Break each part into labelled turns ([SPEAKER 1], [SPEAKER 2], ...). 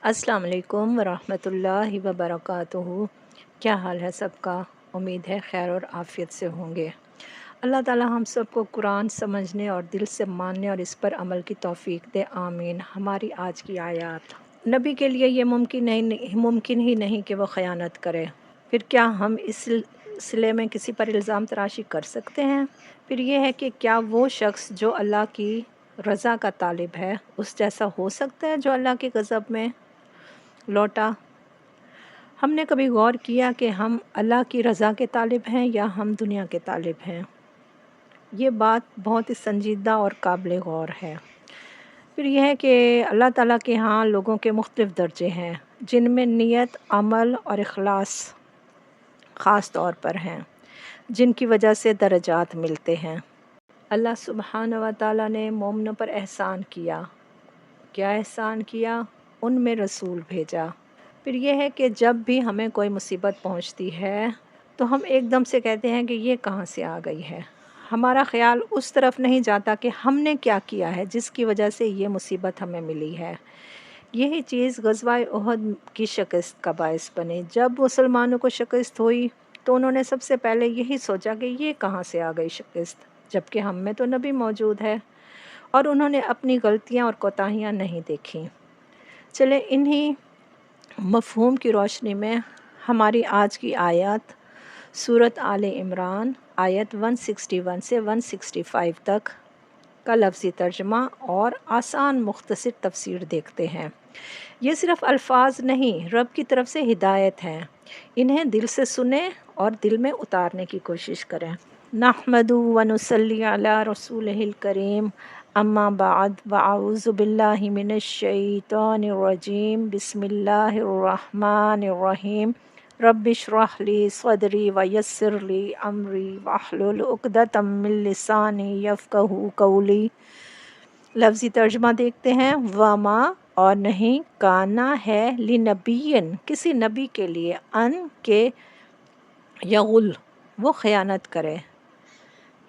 [SPEAKER 1] अस्सलाम वालेकुम वरहमतुल्लाहि वबरकातुहू। क्या हाल है सबका? उम्मीद है खैर और आफ़ियत से होंगे। अल्लाह ताला हम सबको कुरान समझने और दिल से मानने और इस पर अमल की तौफ़ीक दे, आमीन। हमारी आज की आयत, नबी के लिए ये मुमकिन ही नहीं कि वो ख़यानत करे। फिर क्या हम इस सिलसिले में किसी पर इल्ज़ाम तराशी कर सकते हैं? फिर ये है कि क्या वो शख्स जो अल्लाह की रज़ा का तालिब है उस जैसा हो सकता है जो अल्लाह के गज़ब में लौटा? हमने कभी गौर किया कि हम अल्लाह की रज़ा के तालिब हैं या हम दुनिया के तालिब हैं? ये बात बहुत ही संजीदा और काबिल गौर है। फिर यह है कि अल्लाह ताला के यहाँ लोगों के मुख्तलिफ़ दर्जे हैं, जिनमें नियत, अमल और इखलास ख़ास तौर पर हैं, जिनकी वजह से दर्जात मिलते हैं। अल्लाह सुब्हान व तआला ने मोमिनों पर एहसान किया। क्या एहसान किया? उनमें रसूल भेजा। फिर ये है कि जब भी हमें कोई मुसीबत पहुंचती है तो हम एकदम से कहते हैं कि ये कहाँ से आ गई है। हमारा ख़्याल उस तरफ नहीं जाता कि हमने क्या किया है जिसकी वजह से ये मुसीबत हमें मिली है। यही चीज़ ग़ज़वा उहद की शिकस्त का बायस बनी। जब मुसलमानों को शिकस्त हुई तो उन्होंने सबसे पहले यही सोचा कि ये कहाँ से आ गई शिकस्त, जबकि हम में तो नबी मौजूद है। और उन्होंने अपनी गलतियाँ और कोताहियाँ नहीं देखीं। चले इन्हीं मफ़हूम की रोशनी में हमारी आज की आयत सूरत आले इमरान आयत 161 से 165 तक का लफ्ज़ी तर्जमा और आसान मुख्तसर तफसीर देखते हैं। ये सिर्फ़ अल्फाज नहीं, रब की तरफ से हिदायत हैं। इन्हें दिल से सुने और दिल में उतारने की कोशिश करें। नहमदु व नुसल्ली अला रसूलिहिल करीम, अम्मा बाद व अऊज़ु बिल्लाहि मिनश शैतानिर रजीम, बिस्मिल्लाहिर रहमानिर रहीम। रब्बिश्रह ली सदरी व यस्सिर ली अमरी वहलुल उक़दतम मिन लिसानी यफ़क़हू क़ौली। लफ्ज़ी तर्जुमा देखते हैं। वमा और नहीं, काना है, लिनबिय्यिन किसी नबी के लिए, अन के यगुल वो ख़यानत करे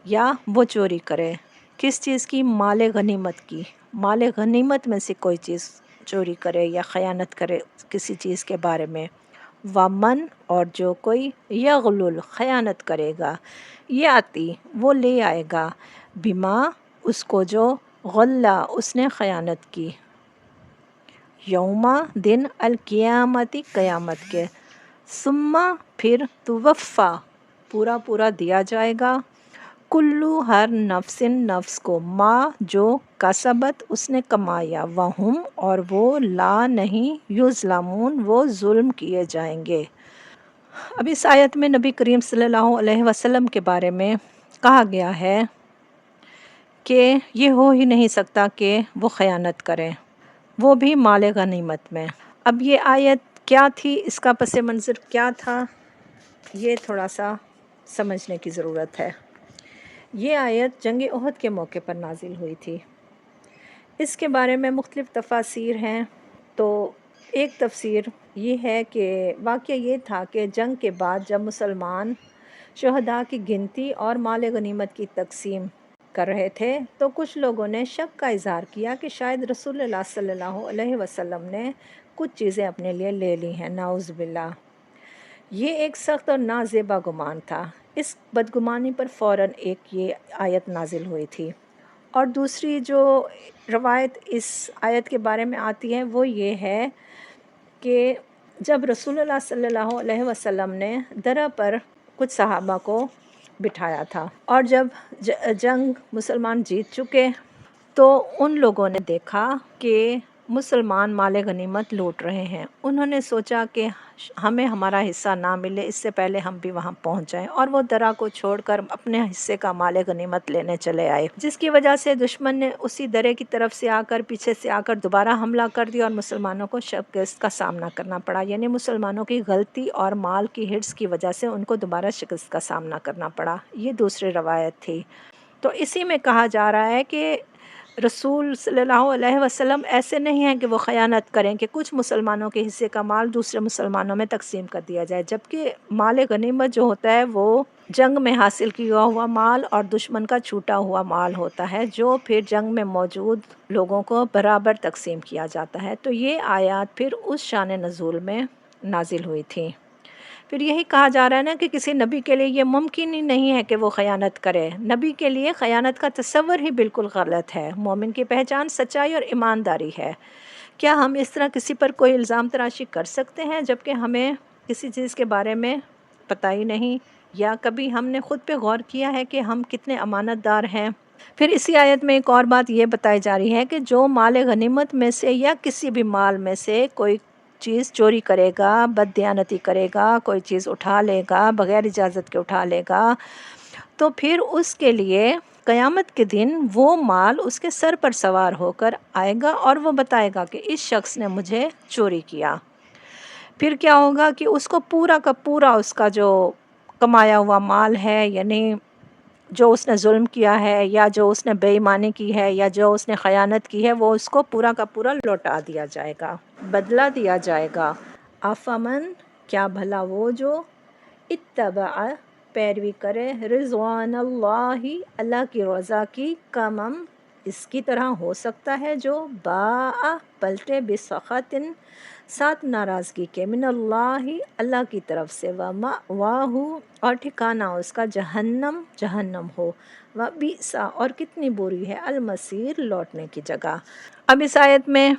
[SPEAKER 1] या वो चोरी करे। किस चीज़ की? माल गनीमत की। माल गनीमत में से कोई चीज़ चोरी करे या ख़यानत करे किसी चीज़ के बारे में। वमन और जो कोई यगलुल ख़यानत करेगा, याती वो ले आएगा, बिमा उसको जो गल्ला उसने ख़यानत की, यौमा दिन, अलक़ियामती क़यामत के, सुम्मा फिर, तुवफ़्फ़ा पूरा पूरा दिया जाएगा, कुल्लु हर नफ्सिन नफ्स को, माँ जो कसबत उसने कमाया, वहुम और वो, ला नहीं, युज़लमून वो जुल्म किए जाएंगे। अब इस आयत में नबी करीम सल्लल्लाहु अलैहि वसल्लम के बारे में कहा गया है कि ये हो ही नहीं सकता कि वो ख़यानत करें, वो भी माल गनीमत में। अब ये आयत क्या थी, इसका पस मंज़र क्या था, ये थोड़ा सा समझने की ज़रूरत है। ये आयत जंग उहद के मौके पर नाजिल हुई थी। इसके बारे में मुख्तलिफ़ तफ़ासीर हैं। तो एक तफ़सीर ये है कि वाक़या ये था कि जंग के बाद जब मुसलमान शुहदा की गिनती और माल गनीमत की तक़सीम कर रहे थे तो कुछ लोगों ने शक का इज़हार किया कि शायद रसूलुल्लाह सल्लल्लाहु अलैहि वसल्लम ने कुछ चीज़ें अपने लिए ले ली हैं, नाउज़ बिल्लाह। ये एक सख्त और नाज़ेबा गुमान था। इस बदगुमानी पर फ़ौरन एक ये आयत नाजिल हुई थी। और दूसरी जो रवायत इस आयत के बारे में आती है वो ये है कि जब रसूलुल्लाह सल्लल्लाहु अलैहि वसल्लम ने दरा पर कुछ सहाबा को बिठाया था और जब जंग मुसलमान जीत चुके तो उन लोगों ने देखा कि मुसलमान माल गनीमत लूट रहे हैं। उन्होंने सोचा कि हमें हमारा हिस्सा ना मिले, इससे पहले हम भी वहां पहुंच जाएं, और वो दरा को छोड़कर अपने हिस्से का माल गनीमत लेने चले आए, जिसकी वजह से दुश्मन ने उसी दरे की तरफ से आकर, पीछे से आकर दोबारा हमला कर दिया और मुसलमानों को शिकस्त का सामना करना पड़ा। यानी मुसलमानों की गलती और माल की हिर्स की वजह से उनको दोबारा शिकस्त का सामना करना पड़ा। ये दूसरी रवायत थी। तो इसी में कहा जा रहा है कि रसूल सल्लल्लाहु अलैहि वसल्लम ऐसे नहीं हैं कि वो ख़यानत करें कि कुछ मुसलमानों के हिस्से का माल दूसरे मुसलमानों में तकसीम कर दिया जाए, जबकि माल गनीमत जो होता है वो जंग में हासिल किया हुआ माल और दुश्मन का छूटा हुआ माल होता है, जो फिर जंग में मौजूद लोगों को बराबर तकसीम किया जाता है। तो ये आयत फिर उस शान नज़ूल में नाजिल हुई थी। फिर यही कहा जा रहा है ना कि किसी नबी के लिए ये मुमकिन ही नहीं है कि वो ख़यानत करे। नबी के लिए ख़यानत का तसव्वुर ही बिल्कुल गलत है। मोमिन की पहचान सच्चाई और ईमानदारी है। क्या हम इस तरह किसी पर कोई इल्ज़ाम तराशी कर सकते हैं जबकि हमें किसी चीज़ के बारे में पता ही नहीं, या कभी हमने ख़ुद पे गौर किया है कि हम कितने अमानतदार हैं? फिर इसी आयत में एक और बात ये बताई जा रही है कि जो माल गनीमत में से या किसी भी माल में से कोई चीज़ चोरी करेगा, बददियानती करेगा, कोई चीज़ उठा लेगा, बग़ैर इजाज़त के उठा लेगा, तो फिर उसके लिए क़यामत के दिन वो माल उसके सर पर सवार होकर आएगा और वो बताएगा कि इस शख्स ने मुझे चोरी किया। फिर क्या होगा कि उसको पूरा का पूरा उसका जो कमाया हुआ माल है, यानी जो उसने जुल्म किया है या जो उसने बेईमानी की है या जो उसने ख़यानत की है, वो उसको पूरा का पूरा लौटा दिया जाएगा, बदला दिया जाएगा। अफ़मन, क्या भला वो जो इत्तबअ, पैरवी करे, रिज़वान अल्लाही, अल्लाह की रज़ा की, कमम, इसकी तरह हो सकता है जो बाअ, पलटे, बिसख़तिन, साथ नाराज़गी के, मिनल्लाही, अल्लाह की तरफ से, व मअवाहु, और ठिकाना उसका जहन्नम, जहन्नम हो, व बिसा, और कितनी बुरी है, अलमसीर, लौटने की जगह। अब इस आयत में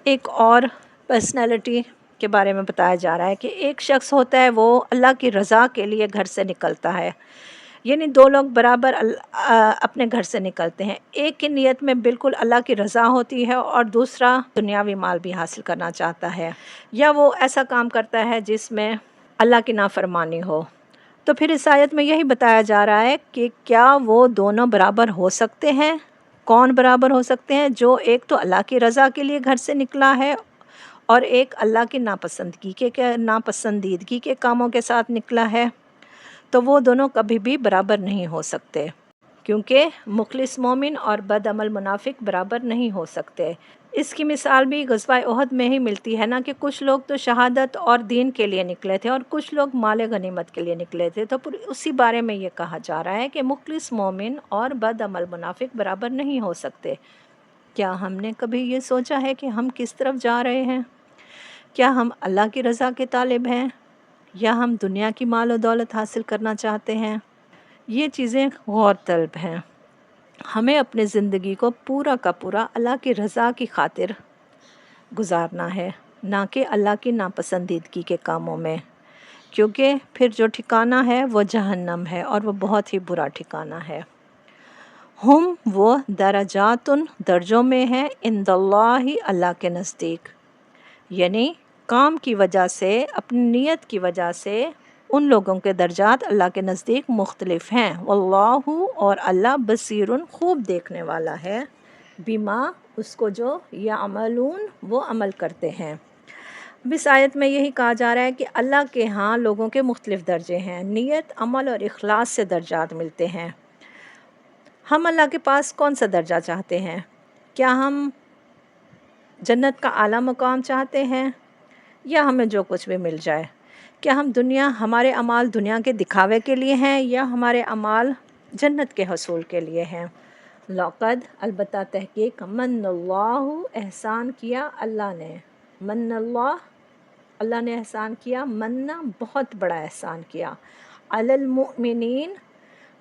[SPEAKER 1] एक और पर्सनैलिटी के बारे में बताया जा रहा है कि एक शख्स होता है, वो अल्लाह की रज़ा के लिए घर से निकलता है, यानी दो लोग बराबर अपने घर से निकलते हैं। एक की नीयत में बिल्कुल अल्लाह की रज़ा होती है और दूसरा दुनियावी माल भी हासिल करना चाहता है, या वो ऐसा काम करता है जिसमें अल्लाह की नाफरमानी हो। तो फिर इस आयत में यही बताया जा रहा है कि क्या वो दोनों बराबर हो सकते हैं? कौन बराबर हो सकते हैं? जो एक तो अल्लाह की रज़ा के लिए घर से निकला है और एक अल्लाह की नापसंदीदगी के कामों के साथ निकला है, तो वो दोनों कभी भी बराबर नहीं हो सकते, क्योंकि मुखलिस मोमिन और बदअमल मुनाफिक बराबर नहीं हो सकते। इसकी मिसाल भी ग़ज़वा उहद में ही मिलती है ना, कि कुछ लोग तो शहादत और दीन के लिए निकले थे और कुछ लोग माल गनीमत के लिए निकले थे। तो उसी बारे में ये कहा जा रहा है कि मुखलिस मोमिन और बदअमल मुनाफिक बराबर नहीं हो सकते। क्या हमने कभी ये सोचा है कि हम किस तरफ जा रहे हैं? क्या हम अल्लाह की रज़ा के तालिब हैं या हम दुनिया की माल और दौलत हासिल करना चाहते हैं? ये चीज़ें गौर तलब हैं। हमें अपनी ज़िंदगी को पूरा का पूरा अल्लाह की रज़ा की खातिर गुजारना है, ना कि अल्लाह की नापसंदीदगी के कामों में, क्योंकि फिर जो ठिकाना है वो जहन्नम है और वो बहुत ही बुरा ठिकाना है। हम वो दरजातुन, दर्जों में है, इंदल्लाही, अल्लाह के नज़दीक, यानी काम की वजह से, अपनी नीयत की वजह से उन लोगों के दर्जात अल्लाह के नज़दीक मुख्तलिफ हैं। वल्लाहु, और अल्लाह, बसीरुन, खूब देखने वाला है, बिमा, उसको जो यामलून, वो अमल करते हैं। इस आयत में यही कहा जा रहा है कि अल्लाह के यहाँ लोगों के मुख्तलिफ दर्जे हैं, नीयत, अमल और इखलास से दर्जात मिलते हैं। हम अल्लाह के पास कौन सा दर्जा चाहते हैं? क्या हम जन्नत का आला मकाम चाहते हैं या हमें जो कुछ भी मिल जाए? क्या हमारे अमाल दुनिया के दिखावे के लिए हैं या हमारे अमाल जन्नत के हसूल के लिए हैं? लक़द, अलबत्ता तहक़ीक़, मन्नल्लाहु, एहसान किया अल्लाह ने, मन्नल्लाह, अल्लाह ने एहसान किया, मन्ना, बहुत बड़ा एहसान किया, अलल मुमिनीन,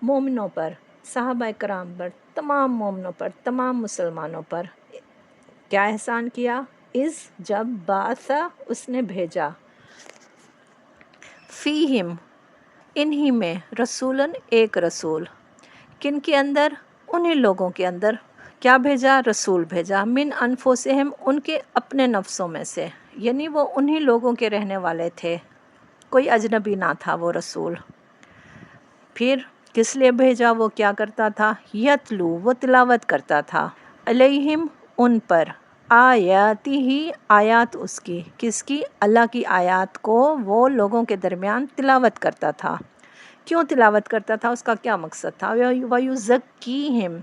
[SPEAKER 1] मोमिनों पर, सहाबा कराम पर, तमाम मोमिनों पर, तमाम मुसलमानों पर। क्या एहसान किया? इस, जब, बासा, उसने भेजा, फ़ीहिम, इन्हीं में, रसूलन, एक रसूल, किन के अंदर? उन्हीं लोगों के अंदर। क्या भेजा? रसूल भेजा, मिन अनफुसिहिम, उनके अपने नफ्सों में से, यानी वो उन्हीं लोगों के रहने वाले थे, कोई अजनबी ना था वो रसूल। फिर किस लिए भेजा? वो क्या करता था? यतलू, वो तिलावत करता था, अलैहिम, उन पर, आयाती ही, आयात उसकी, किसकी? अल्लाह की आयात को वो लोगों के दरमियान तिलावत करता था। क्यों तिलावत करता था? उसका क्या मकसद था? वयुज़क्कीहिम,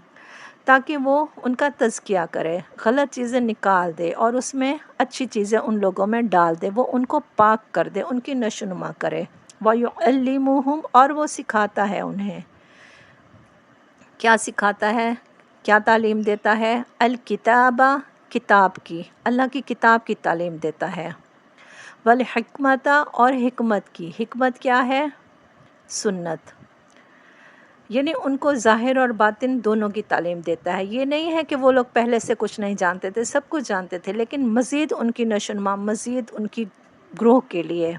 [SPEAKER 1] ताकि वो उनका तज़किया करे, गलत चीज़ें निकाल दे और उसमें अच्छी चीज़ें उन लोगों में डाल दे, वो उनको पाक कर दे, उनकी नशोनुमा करे। وَيُعَلِّمُهُمْ اور وہ سکھاتا ہے انہیں. کیا سکھاتا ہے؟ کیا تعلیم دیتا ہے؟ الکتابہ کتاب کی، اللہ کی کتاب کی تعلیم دیتا ہے. والحکمت اور حکمت کی. حکمت کیا ہے؟ سنت. یعنی ان کو ظاہر اور باطن دونوں کی تعلیم دیتا ہے. یہ نہیں ہے کہ وہ لوگ پہلے سے کچھ نہیں جانتے تھے، سب کچھ جانتے تھے، لیکن مزید ان کی نشوونما، مزید ان کی گروہ کے لیے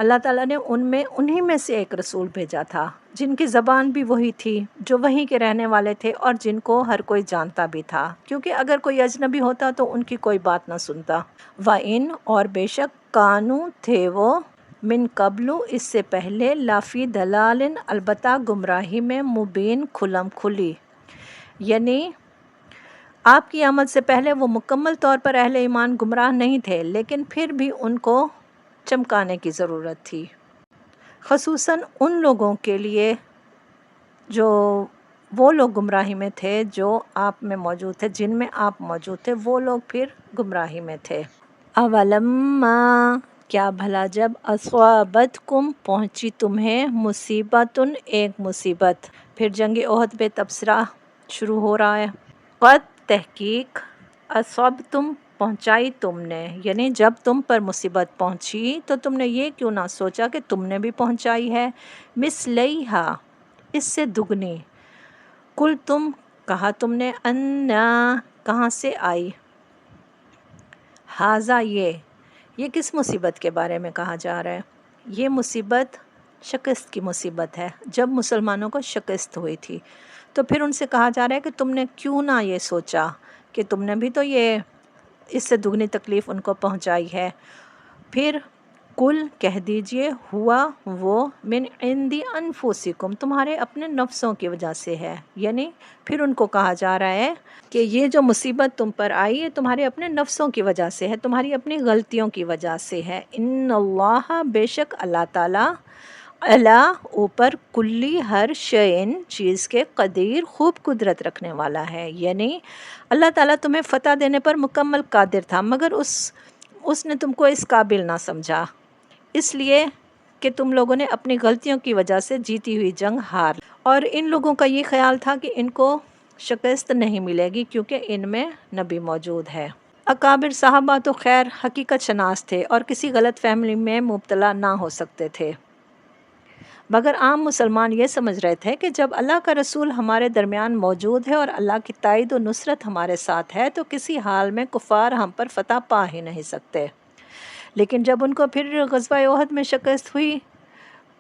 [SPEAKER 1] اللہ تعالیٰ نے انہی میں سے ایک رسول بھیجا تھا، جن کی زبان بھی وہی تھی، جو وہیں کے رہنے والے تھے، اور جن کو ہر کوئی جانتا بھی تھا، کیونکہ اگر کوئی اجنبی ہوتا تو ان کی کوئی بات نہ سنتا. وَإِن اور بے شک کانو تھے وہ من قبل اس سے پہلے لافی دلال البتہ گمراہی میں مبین کھلم کھلی. یعنی آپ کی آمد سے پہلے وہ مکمل طور پر اہل ایمان گمراہ نہیں تھے، لیکن پھر بھی ان کو چمکانے کی ضرورت تھی، خصوصاً ان لوگوں کے لیے جو وہ لوگ گمراہی میں تھے جو آپ میں موجود تھے، جن میں آپ موجود تھے، وہ لوگ پھر گمراہی میں تھے. اولما کیا بھلا جب اصابتکم پہنچی تمہیں مصیبتن ایک مصیبت. پھر جنگ احد پہ تبصرہ شروع ہو رہا ہے. قد تحقیق اصابتم پہنچائی تم نے، یعنی جب تم پر مصیبت پہنچی تو تم نے یہ کیوں نہ سوچا کہ تم نے بھی پہنچائی ہے. مثلیہا اس سے دگنی. کل تم کہا تم نے انا کہاں سے آئی. ہاذا یہ کس مصیبت کے بارے میں کہا جا رہا ہے؟ یہ مصیبت شکست کی مصیبت ہے. جب مسلمانوں کو شکست ہوئی تھی تو پھر ان سے کہا جا رہا ہے کہ تم نے کیوں نہ یہ سوچا کہ تم نے بھی تو یہ اس سے دگنی تکلیف ان کو پہنچائی ہے. پھر کل کہہ دیجئے ہوا وہ من عندی انفسکم تمہارے اپنے نفسوں کی وجہ سے ہے. یعنی پھر ان کو کہا جا رہا ہے کہ یہ جو مصیبت تم پر آئی ہے تمہارے اپنے نفسوں کی وجہ سے ہے، تمہاری اپنی غلطیوں کی وجہ سے ہے. ان اللہ بے شک اللہ تعالیٰ اللہ اوپر کلی ہر شئین چیز کے قدیر خوب قدرت رکھنے والا ہے. یعنی اللہ تعالیٰ تمہیں فتح دینے پر مکمل قادر تھا، مگر اس نے تم کو اس قابل نہ سمجھا، اس لیے کہ تم لوگوں نے اپنی غلطیوں کی وجہ سے جیتی ہوئی جنگ ہار. اور ان لوگوں کا یہ خیال تھا کہ ان کو شکست نہیں ملے گی کیونکہ ان میں نبی موجود ہے. اکابر صحابہ تو خیر حقیقت شناس تھے اور کسی غلط فہمی میں مبتلا نہ ہو سکتے تھے، مگر عام مسلمان یہ سمجھ رہے تھے کہ جب اللہ کا رسول ہمارے درمیان موجود ہے اور اللہ کی تائید و نصرت ہمارے ساتھ ہے تو کسی حال میں کفار ہم پر فتح پا ہی نہیں سکتے. لیکن جب ان کو پھر غزوہ احد میں شکست ہوئی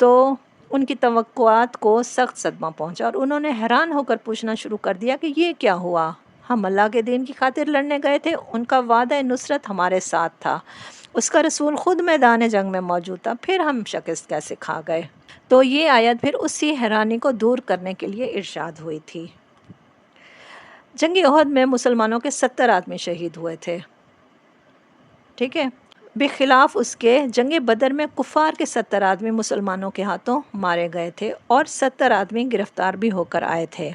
[SPEAKER 1] تو ان کی توقعات کو سخت صدمہ پہنچا اور انہوں نے حیران ہو کر پوچھنا شروع کر دیا کہ یہ کیا ہوا. ہم اللہ کے دین کی خاطر لڑنے گئے تھے، ان کا وعدہ نصرت ہمارے ساتھ تھا، اس کا رسول خود میدان جنگ میں موجود تھا، پھر ہم شکست کیسے کھا گئے. تو یہ آیت پھر اسی حیرانی کو دور کرنے کے لیے ارشاد ہوئی تھی. جنگ احد میں مسلمانوں کے 70 آدمی شہید ہوئے تھے، ٹھیک ہے. بخلاف اس کے جنگ بدر میں کفار کے 70 آدمی مسلمانوں کے ہاتھوں مارے گئے تھے اور 70 آدمی گرفتار بھی ہو کر آئے تھے.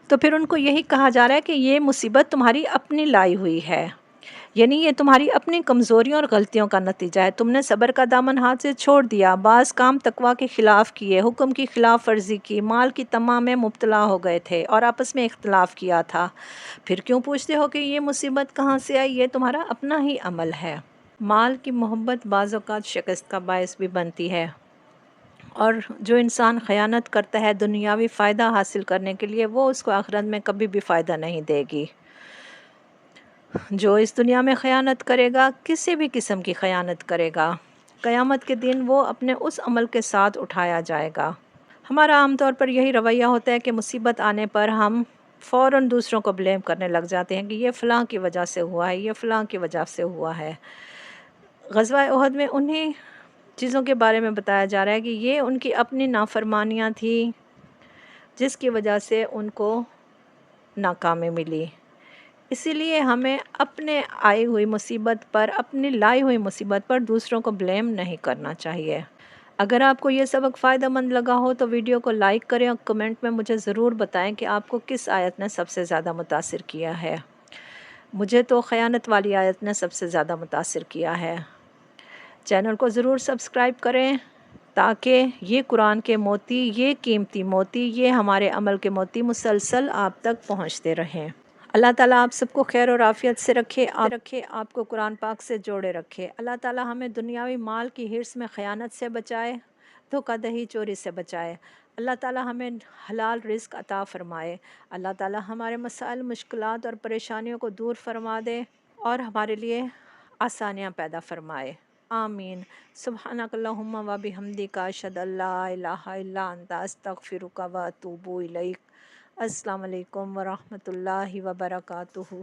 [SPEAKER 1] تو پھر ان کو یہی کہا جا رہا ہے کہ یہ مصیبت تمہاری اپنی لائی ہوئی ہے، یعنی یہ تمہاری اپنی کمزوریوں اور غلطیوں کا نتیجہ ہے. تم نے صبر کا دامن ہاتھ سے چھوڑ دیا، بعض کام تقویٰ کے خلاف کیے، حکم کی خلاف ورزی کی، مال کی طمع میں مبتلا ہو گئے تھے اور آپس میں اختلاف کیا تھا. پھر کیوں پوچھتے ہو کہ یہ مصیبت کہاں سے آئی؟ یہ تمہارا اپنا ہی عمل ہے. مال کی محبت بعض اوقات شکست کا باعث بھی بنتی ہے، اور جو انسان خیانت کرتا ہے دنیاوی فائدہ حاصل کرنے کے لیے، وہ اس کو آخرت میں کبھی بھی فائدہ نہیں دے گی. جو اس دنیا میں خیانت کرے گا، کسی بھی قسم کی خیانت کرے گا، قیامت کے دن وہ اپنے اس عمل کے ساتھ اٹھایا جائے گا. ہمارا عام طور پر یہی رویہ ہوتا ہے کہ مصیبت آنے پر ہم فوراً دوسروں کو بلیم کرنے لگ جاتے ہیں کہ یہ فلاں کی وجہ سے ہوا ہے، یہ فلاں کی وجہ سے ہوا ہے. غزوہ احد میں انہی چیزوں کے بارے میں بتایا جا رہا ہے کہ یہ ان کی اپنی نافرمانیاں تھیں جس کی وجہ سے ان کو ناکامی ملی. اسی لیے ہمیں اپنے آئی ہوئی مصیبت پر، اپنی لائی ہوئی مصیبت پر دوسروں کو بلیم نہیں کرنا چاہیے. اگر آپ کو یہ سبق فائدہ مند لگا ہو تو ویڈیو کو لائک کریں اور کمنٹ میں مجھے ضرور بتائیں کہ آپ کو کس آیت نے سب سے زیادہ متاثر کیا ہے. مجھے تو خیانت والی آیت نے سب سے زیادہ متاثر کیا ہے. چینل کو ضرور سبسکرائب کریں. تاکہ یہ قرآن کے موتی، یہ قیمتی موتی، یہ ہمارے عمل کے موتی مسلسل آپ تک پہنچتے رہیں۔ اللہ تعالیٰ آپ سب کو خیر اور عافیت سے رکھے، آپ کو قرآن پاک سے جوڑے رکھے۔ اللہ تعالیٰ ہمیں دنیاوی مال کی حرص میں خیانت سے بچائے، دھوکہ دہی چوری سے بچائے۔ اللہ تعالیٰ ہمیں حلال رزق عطا فرمائے۔ اللہ تعالیٰ ہمارے مسائل، مشکلات اور پریشانیوں کو دور فرما دے اور ہمارے لیے آسانیاں پیدا فرمائے۔ آمین۔ سبحانک اللہم و بحمدک، اشہد ان لا الہ الا انت، استغفرک و اتوب الیک۔ السلام علیکم ورحمۃ اللہ وبرکاتہ۔